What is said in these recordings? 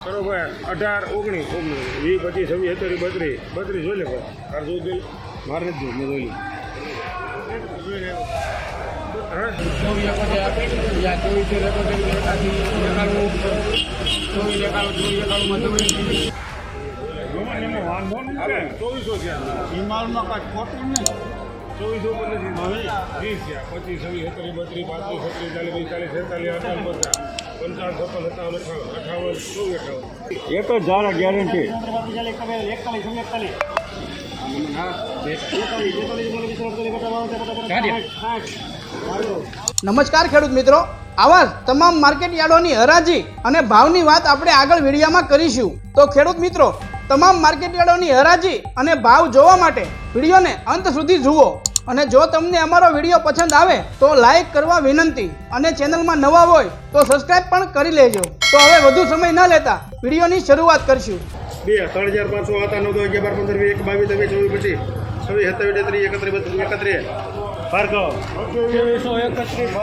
બરોબર 18 19 20 25 26 27 32 જોઈ લે ભાઈ જોઈ દે મારે નથી મેં જોઈ હિમાલમાં કાંઈ ખોટું નહીં 24 25 26 27 32 33 34 45 એક જ ઝાડા ગેરંટી નમસ્કાર ખેડૂત મિત્રો, આવા તમામ માર્કેટ યાર્ડોની હરાજી અને ભાવની વાત આપણે આગળ વિડીયોમાં કરીશું. તો ખેડૂત મિત્રો, તમામ માર્કેટ યાર્ડોની હરાજી અને ભાવ જોવા માટે વિડીયોને અંત સુધી જુઓ. અને જો તમને અમારો વિડીયો પસંદ આવે તો લાઈક કરવા વિનંતી અને ચેનલમાં નવા હોય તો સબસ્ક્રાઇબ પણ કરી લેજો. તો હવે વધુ સમય ન લેતા વિડીયોની શરૂઆત કરશું. 3500 હતા 9 11 15 22 23 24 25 27 31 ભાર્ગવ 2331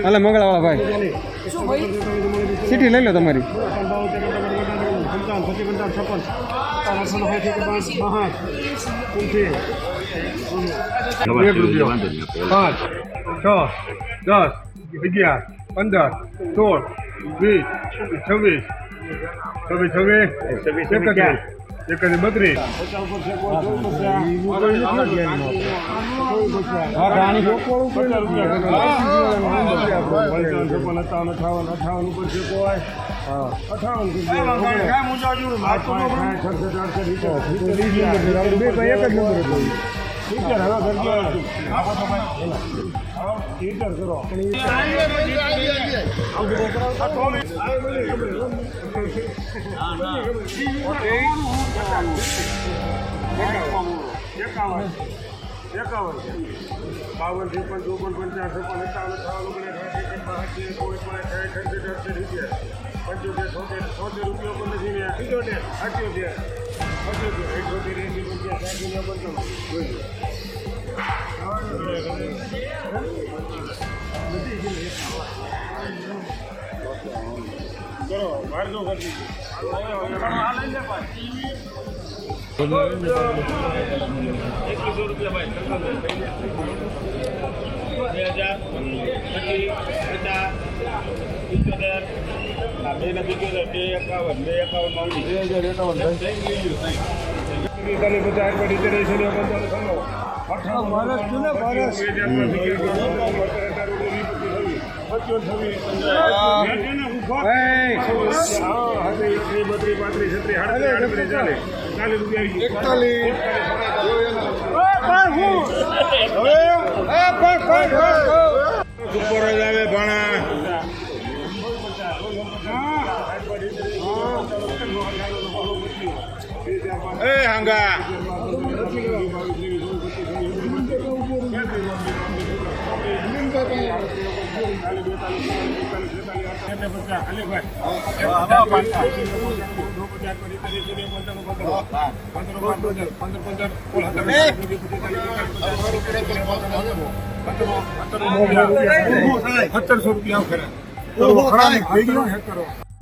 હાલે મંગળાવાળા ભાઈ સીટી લઈ લો તમારી. ₹1 5 6 10 11 15 16 20 26 31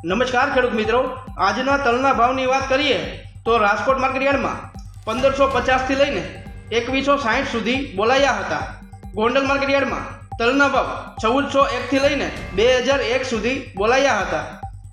નમસ્કાર ખેડૂત મિત્રો, આજના તલના ભાવની વાત કરીએ તો રાજકોટ માર્કેટ યાર્ડમાં 1550 થી લઈને 2160 સુધી બોલાયા હતા. ગોંડલ માર્કેટ યાર્ડમાં તલના ભાવ 1401 થી લઈને 2001 સુધી બોલાયા હતા.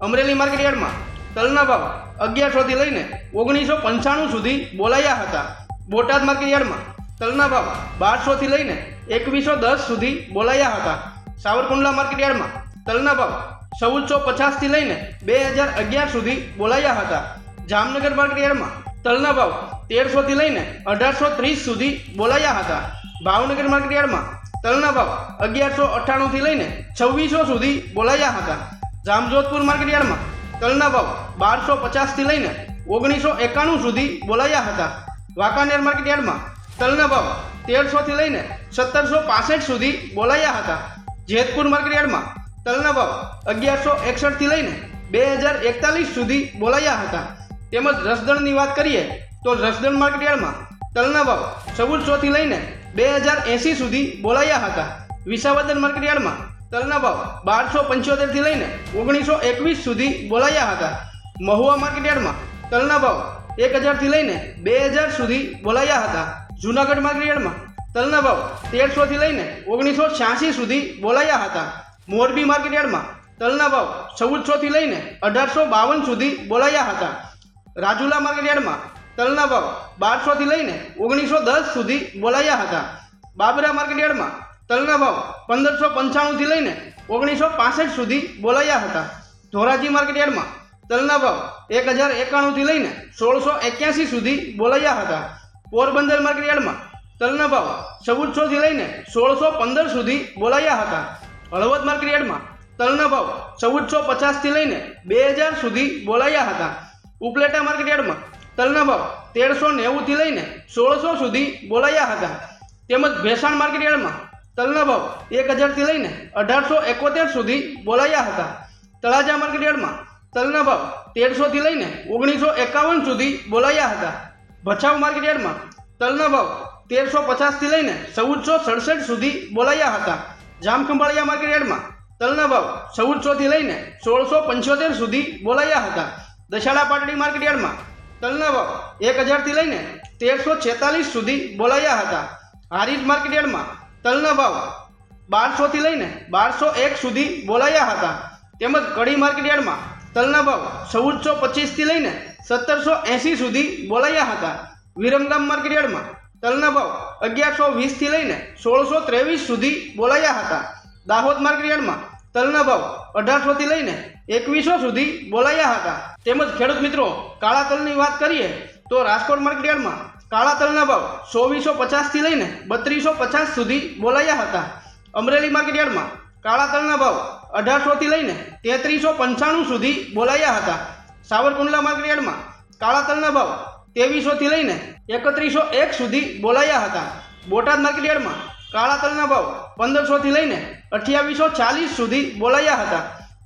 અમરેલી માર્કેટ યાર્ડમાં તલના ભાવ 1100 થી લઈને 1995 સુધી બોલાયા હતા. બોટાદ માર્કેટ યાર્ડમાં તલના ભાવ 1200 થી લઈને 2110 સુધી બોલાયા હતા. સાવરકુંડલા માર્કેટ યાર્ડમાં તલના ભાવ 1450 થી લઈને 2011 સુધી બોલાયા હતા. જામનગર માર્કેટ યાર્ડમાં તલના ભાવ 1300 થી લઈને 1830 સુધી બોલાયા હતા. ભાવનગર માર્કેટ યાર્ડમાં તલના ભાવ 1198 થી લઈને 2600 સુધી બોલાયા હતા. જામજોધપુર માર્કેટ યાર્ડમાં તલના ભાવ 1250 થી લઈને 1991 સુધી બોલાયા હતા. વાંકાનેર માર્કેટ યાર્ડમાં તલના ભાવ 1300 થી લઈને 1765 સુધી બોલાયા હતા. જેતપુર માર્કેટ યાર્ડમાં તલના ભાવ 1161 થી લઈને 2041 સુધી બોલાયા હતા. તેમજ રસદણની વાત કરીએ તો રસદણ માર્કેટ યાર્ડમાં તલના ભાવ 1400 થી લઈને 2080 સુધી બોલાયા હતા. વિસાવદર માર્કેટ યાર્ડમાં તલના ભાવ 1275 થી લઈને 1921 સુધી બોલાયા હતા. મહુવા માર્કેટ યાર્ડમાં તલના ભાવ 1000 થી લઈને 2000 સુધી બોલાયા હતા. જૂનાગઢ માર્કેટ યાર્ડમાં તલના ભાવ 1300 થી લઈને 1986 સુધી બોલાયા હતા. મોરબી માર્કેટ યાર્ડમાં તલના ભાવ 1400 થી લઈને 1852 સુધી બોલાયા હતા. રાજુલા માર્કેટ યાર્ડમાં તલના ભાવ 1200 થી લઈને 1910 સુધી બોલાયા હતા. બાબરા માર્કેટ યાર્ડમાં તલના ભાવ 1595 થી લઈને 1965 સુધી બોલાયા હતા. ધોરાજી માર્કેટ યાર્ડમાં તલના ભાવ 1091 થી લઈને 1681 સુધી બોલાયા હતા. પોરબંદર માર્કેટ યાર્ડમાં તલના ભાવ 1400 થી લઈને 1615 સુધી બોલાયા હતા. હળવદ માર્કેટ યાર્ડમાં તલના ભાવ 1450 થી લઈને 2000 સુધી બોલાયા હતા. ઉપલેટા માર્કેટ યાર્ડમાં તલના ભાવ 1390 થી લઈને 1600 સુધી બોલાયા હતા. તેમજ ભેસાણ માર્કેટ યાર્ડમાં તલના ભાવ 1000 થી લઈને 1871 સુધી બોલાયા હતા. તળાજા માર્કેટ યાર્ડમાં તલના ભાવ 1300 થી લઈને 1951 સુધી બોલાયા હતા. ભચાઉ માર્કેટ યાર્ડમાં તલના ભાવ 1350 થી લઈને 1467 સુધી બોલાયા હતા. જામખંભાળિયા માર્કેટ યાર્ડમાં તલના ભાવ 1400 થી લઈને 1675 સુધી બોલાયા હતા. દશાડા પાટડી માર્કેટ યાર્ડમાં તલના ભાવ 1000 થી લઈને 1346 સુધી બોલાયા હતા. હારીજ માર્કેટ યાર્ડમાં તલના ભાવ 1200 થી લઈને 1201 સુધી બોલાયા હતા. તેમજ કડી માર્કેટ યાર્ડમાં તલના ભાવ 1425 થી લઈને 1780 સુધી બોલાયા હતા. વિરમગામ માર્કેટ યાર્ડમાં તલના ભાવ 1120 થી લઈને 1623 સુધી બોલાયા હતા. દાહોદ માર્કેટ યાર્ડમાં તલના ભાવ 1800 થી લઈને 2100 સુધી બોલાયા હતા. તેમજ ખેડૂત મિત્રો કાળા તલની વાત કરીએ તો રાજકોટ માર્કેટ યાર્ડમાં કાળા તલના ભાવ 2450 થી લઈને 3250 સુધી બોલાયા હતા. અમરેલી માર્કેટ યાર્ડમાં કાળા તલના ભાવ 1800 થી લઈને 3395 સુધી બોલાયા હતા. સાવરકુંડલા માર્કેટ યાર્ડમાં કાળા તલના ભાવ 2300 થી લઈને 3101 સુધી બોલાયા હતા. બોટાદ માર્કેટ યાર્ડમાં કાળા તલના ભાવ 1500 થી લઈને 2840 સુધી બોલાયા હતા.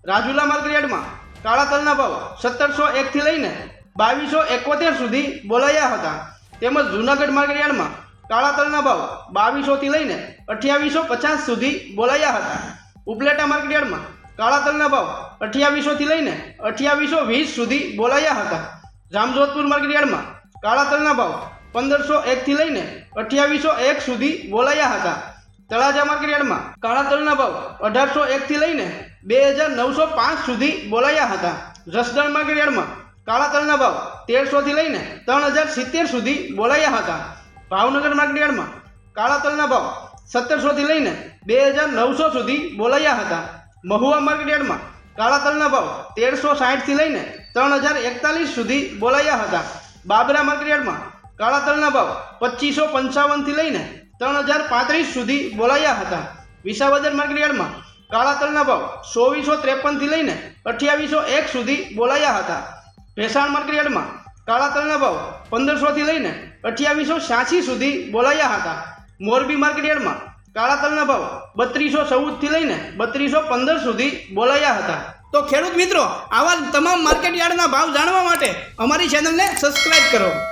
રાજુલા માર્કેટ યાર્ડમાં કાળા તલના ભાવ 1701 થી લઈને 2271 સુધી બોલાયા હતા. તેમજ જૂનાગઢ માર્કેટ યાર્ડમાં કાળા તલના ભાવ 2200 થી લઈને 2850 સુધી બોલાયા હતા. ઉપલેટા માર્કેટ યાર્ડમાં કાળા તલના ભાવ 2800 થી લઈને 2820 સુધી બોલાયા હતા. જામજોધપુર માર્કેટ યાર્ડમાં કાળા તલના ભાવ 1501 થી લઈને 2801 સુધી બોલાયા હતા. તળાજા માર્કેટ યાર્ડમાં કાળા તલના ભાવ 1801 થી લઈને 2905 સુધી બોલાયા હતા. જસદણ માર્કેટ યાર્ડમાં કાળા તલના ભાવ 1300 થી લઈને 3070 સુધી બોલાયા હતા. ભાવનગર માર્કેટ યાર્ડમાં કાળા તલના ભાવ 1700 થી લઈને 2900 સુધી બોલાયા હતા. મહુવા માર્કેટ યાર્ડમાં કાળા તલના ભાવ 1360 થી લઈને 3041 સુધી બોલાયા હતા. બાબરા માર્કેટ યાર્ડમાં કાળા તલના ભાવ 2555 થી લઈને 3035 સુધી બોલાયા હતા. વિસાવદર માર્કેટ યાર્ડમાં કાળા તલના ભાવ 2453 થી લઈને 2801 સુધી બોલાયા હતા. ભેસાણ માર્કેટ યાર્ડમાં કાળા તલના ભાવ 1500 થી લઈને 2886 સુધી બોલાયા હતા. મોરબી માર્કેટ યાર્ડમાં કાળા તલના ભાવ 3214 થી લઈને 3215 સુધી બોલાયા હતા. તો ખેડૂત મિત્રો આવા તમામ માર્કેટ યાર્ડના ભાવ જાણવા માટે અમારી ચેનલને સબસ્ક્રાઇબ કરો.